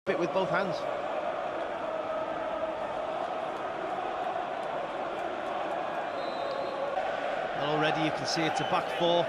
Bit with both hands. Well, already you can see it's a back four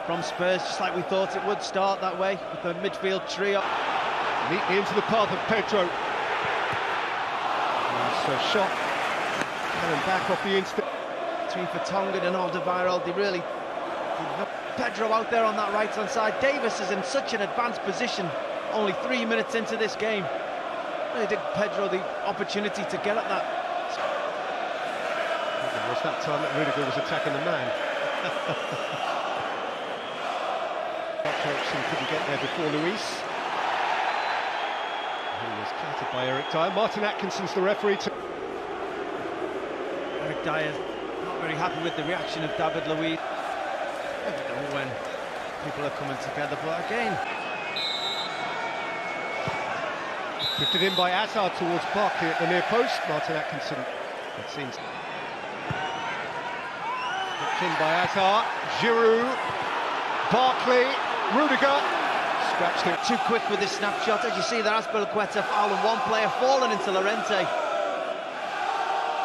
from Spurs, just like we thought it would start that way, with the midfield trio. Neatly into the path of Pedro. So shot, coming back off the instant. Between Vertonghen and Alderweireld, they really... Pedro out there on that right-hand side. Davis is in such an advanced position, only 3 minutes into this game. Really did Pedro the opportunity to get at that. It was that time that Rudiger was attacking the man. Ericsson couldn't get there before Luis. He was clattered by Eric Dyer. Martin Atkinson's the referee. Eric Dyer not very happy with the reaction of David Luiz. I don't know when people are coming together, but again... Drifted in by Hazard towards Barkley at the near post. Martin Atkinson, it seems. Drift in by Hazard. Giroud. Barkley. Rudiger. Scratched it. Too quick with his snapshot. As you see there, Azpilicueta fouling one player, falling into Llorente.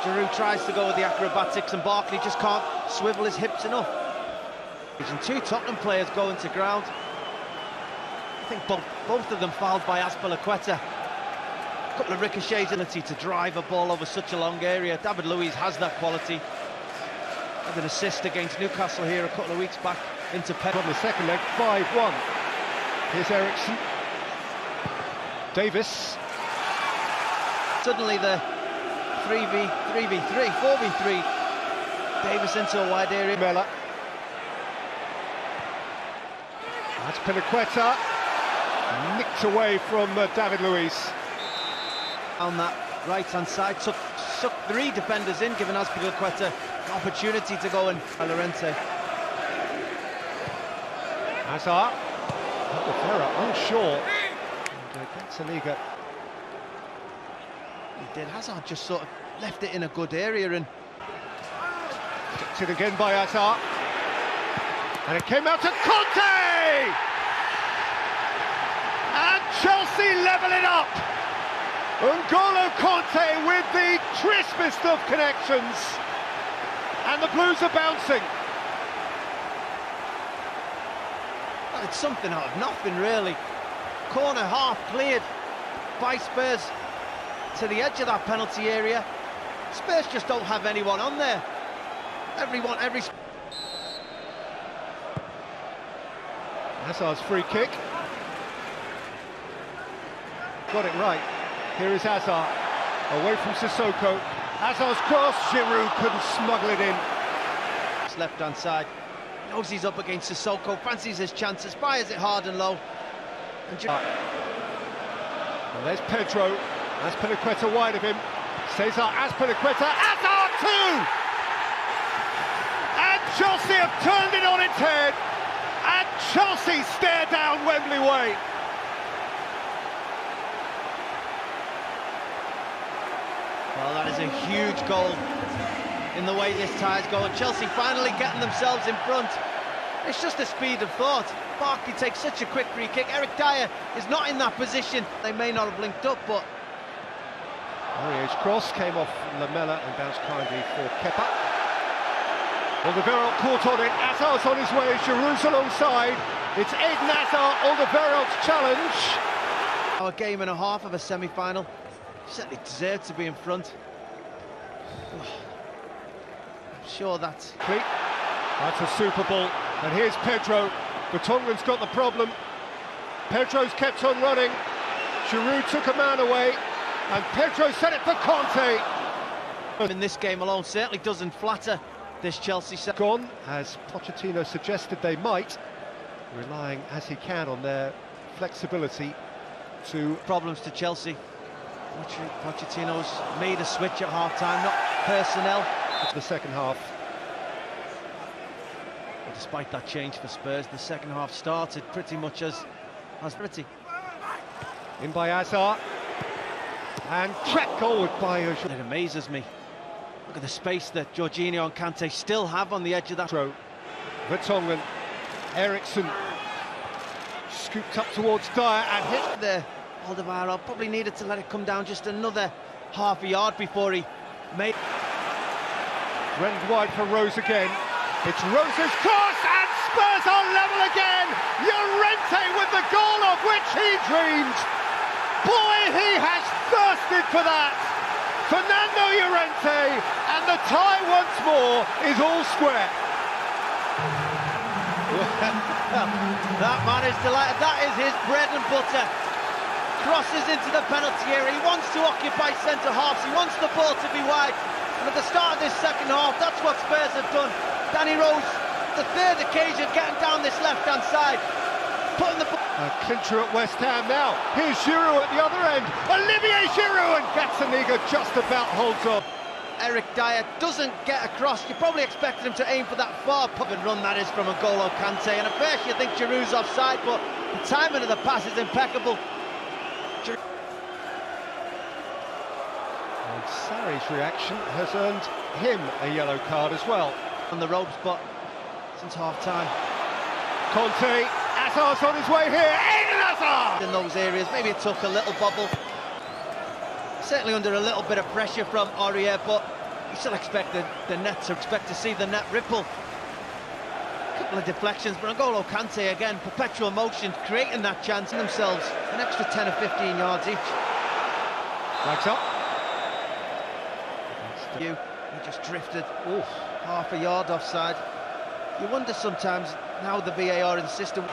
Giroud tries to go with the acrobatics and Barkley just can't swivel his hips enough. And two Tottenham players going to ground. I think both of them fouled by Azpilicueta. A couple of ricochets, ability to drive a ball over such a long area. David Luiz has that quality. Had an assist against Newcastle here a couple of weeks back into Pep. On the second leg, 5-1. Here's Ericsson. Davis. Suddenly the 3v3, 4v3. Davis into a wide area. Mella. That's Azpilicueta. Nicked away from David Luiz. On that right-hand side, took three defenders in, giving Azpilicueta an opportunity to go in. Llorente. Hazard. Alderweireld unsure. And Liga. He did. Hazard just sort of left it in a good area and... It again by Hazard. And it came out to Conte! And Chelsea level it up! N'Golo Conte with the crispest of connections, and the Blues are bouncing. Well, it's something out of nothing, really. Corner half cleared by Spurs to the edge of that penalty area. Spurs just don't have anyone on there. Hazard's free kick. Got it right. Here is Hazard, away from Sissoko. Hazard's cross, Giroud couldn't smuggle it in. Left-hand side, knows he's up against Sissoko, fancies his chances, fires it hard and low. And there's Pedro, Azpilicueta wide of him. Cesar Azpilicueta, Hazard too! And Chelsea have turned it on its head, and Chelsea stare down Wembley Way. Well, that is a huge goal in the way this tie's going. Chelsea finally getting themselves in front. It's just the speed of thought. Barkley takes such a quick free kick. Eric Dyer is not in that position. They may not have linked up, but... Aurier's cross came off Lamela and bounced kindly for Kepa. Alderweireld caught on it. Hazard's on his way. Giroud's alongside. It's Eden Hazard, Alderweireld's challenge. A game and a half of a semi-final. Certainly deserved to be in front. I'm sure that's... That's a super ball. And here's Pedro. Vertonghen's got the problem. Pedro's kept on running. Giroud took a man away. And Pedro set it for Conte. In this game alone, certainly doesn't flatter this Chelsea set. Gone, as Pochettino suggested they might, relying as he can on their flexibility to... Problems to Chelsea. Pochettino's made a switch at half-time, not personnel. It's the second half. But despite that change for Spurs, the second half started pretty much as pretty. In by Hazard. And track goal by Özil. It amazes me. Look at the space that Jorginho and Kante still have on the edge of that. Vertonghen, Ericsson, scooped up towards Dyer and hit there. Alderweireld probably needed to let it come down just another half a yard before he made. Rend wide for Rose again. It's Rose's cross and Spurs are level again. Llorente with the goal of which he dreamed. Boy, he has thirsted for that. Fernando Llorente, and the tie once more is all square. That man is delighted. That is his bread and butter. Crosses into the penalty area. He wants to occupy centre halves. He wants the ball to be wide. And at the start of this second half, that's what Spurs have done. Danny Rose, the third occasion, getting down this left-hand side, putting the... A clincher at West Ham now. Here's Giroud at the other end. Olivier Giroud, and Gazzaniga just about holds on. Eric Dyer doesn't get across. You probably expected him to aim for that far pub and run that is from N'Golo Kante. And at first you think Giroud's offside, but the timing of the pass is impeccable. And Sarri's reaction has earned him a yellow card as well. On the ropes, but since half-time. Conte, Hazard's on his way here, Eden Hazard! In those areas, maybe it took a little bubble. Certainly under a little bit of pressure from Aurier, but you still expect the net to see the net ripple. A couple of deflections, but N'Golo Kante again, perpetual motion, creating that chance in themselves. An extra 10 or 15 yards each. Flags up. He just drifted half a yard offside. You wonder sometimes how the VAR in the system.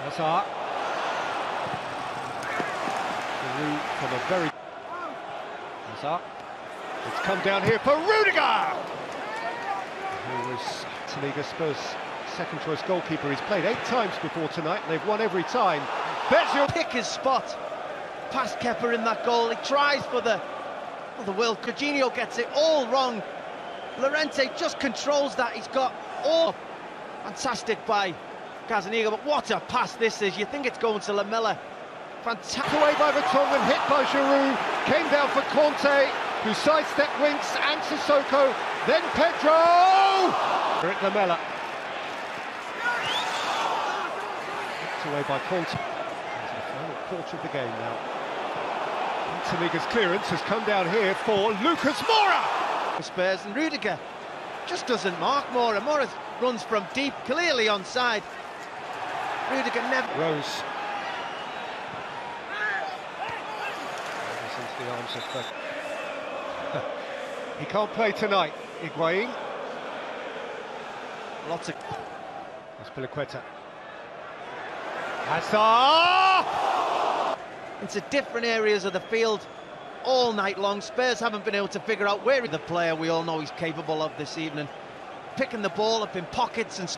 Hazard. From a very... Hazard. It's come down here for Rudiger! Who was Liga Spurs' second choice goalkeeper. He's played 8 times before tonight and they've won every time. He'll pick his spot. Past Kepa in that goal. He tries for the will. Coutinho gets it all wrong. Llorente just controls that. He's got all fantastic by Gazzaniga, but what a pass this is. You think it's going to Lamela. Fantastic. Away by Vertonghen, hit by Giroud, came down for Conte, who sidestepped Winks and Sissoko, then Pedro! Eric Lamela. Hit away by Conte. Into the final quarter of the game now. Liga's clearance has come down here for Lucas Moura! Spurs and Rudiger just doesn't mark Moura. Moura runs from deep, clearly onside. Rudiger never... Rose. Into the arms of... he can't play tonight, Higuain. Lots of... That's Piliqueta. Hazard! Into different areas of the field all night long. Spurs haven't been able to figure out where the player we all know he's capable of this evening. Picking the ball up in pockets and...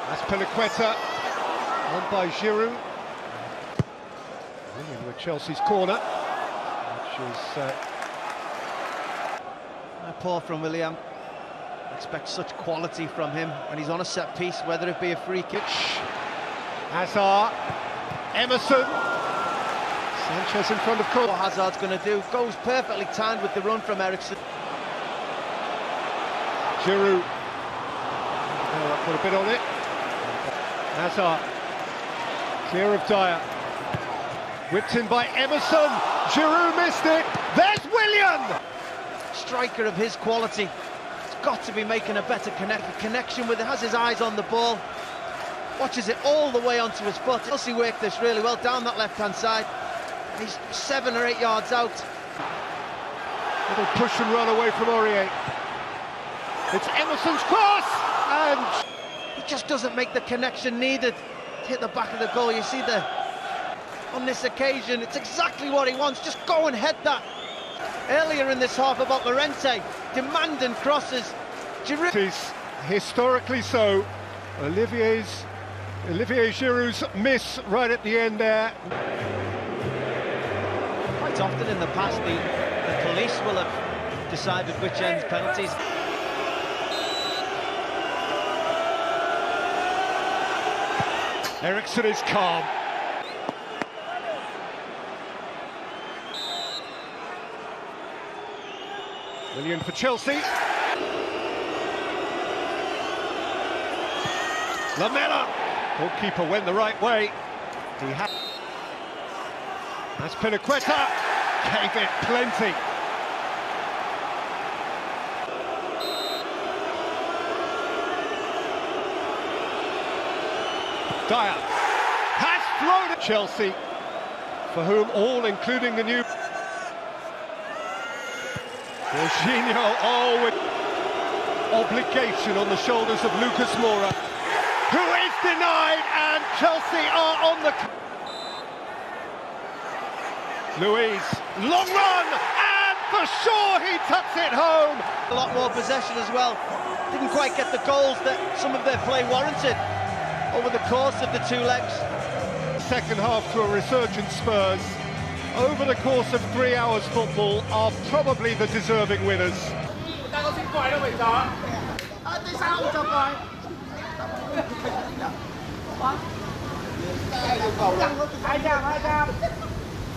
That's Piliqueta. On by Giroud. William with Chelsea's corner. Which is... Poor from William. Expect such quality from him when he's on a set piece, whether it be a free kick. Hazard. Emerson. Sanchez in front of Cole. What Hazard's going to do, goes perfectly timed with the run from Eriksen. Giroud. Put a bit on it. Hazard. Clear of Dyer. Whipped in by Emerson. Giroud missed it. There's William! Striker of his quality. He's got to be making a better connection with it. Has his eyes on the ball. Watches it all the way onto his foot. Chelsea worked this really well down that left-hand side. He's 7 or 8 yards out. Little push and run away from Aurier. It's Emerson's cross! And... he just doesn't make the connection needed to hit the back of the goal. You see on this occasion, it's exactly what he wants. Just go and head that. Earlier in this half about Llorente, demanding crosses. Historically so. Olivier Giroud's miss right at the end there. Quite often in the past, the police will have decided which ends penalties. Eriksen is calm. William for Chelsea. Lamela. Goalkeeper went the right way. That's Pinaqueta. Gave it plenty. Dyer has thrown at Chelsea, for whom all, including the new Jorginho, with obligation on the shoulders of Lucas Moura, who is denied, and Chelsea are on the... Luiz, long run, and for sure he tucks it home. A lot more possession as well. Didn't quite get the goals that some of their play warranted over the course of the two legs. Second half to a resurgent Spurs, over the course of 3 hours football, are probably the deserving winners.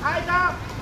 Hai trăm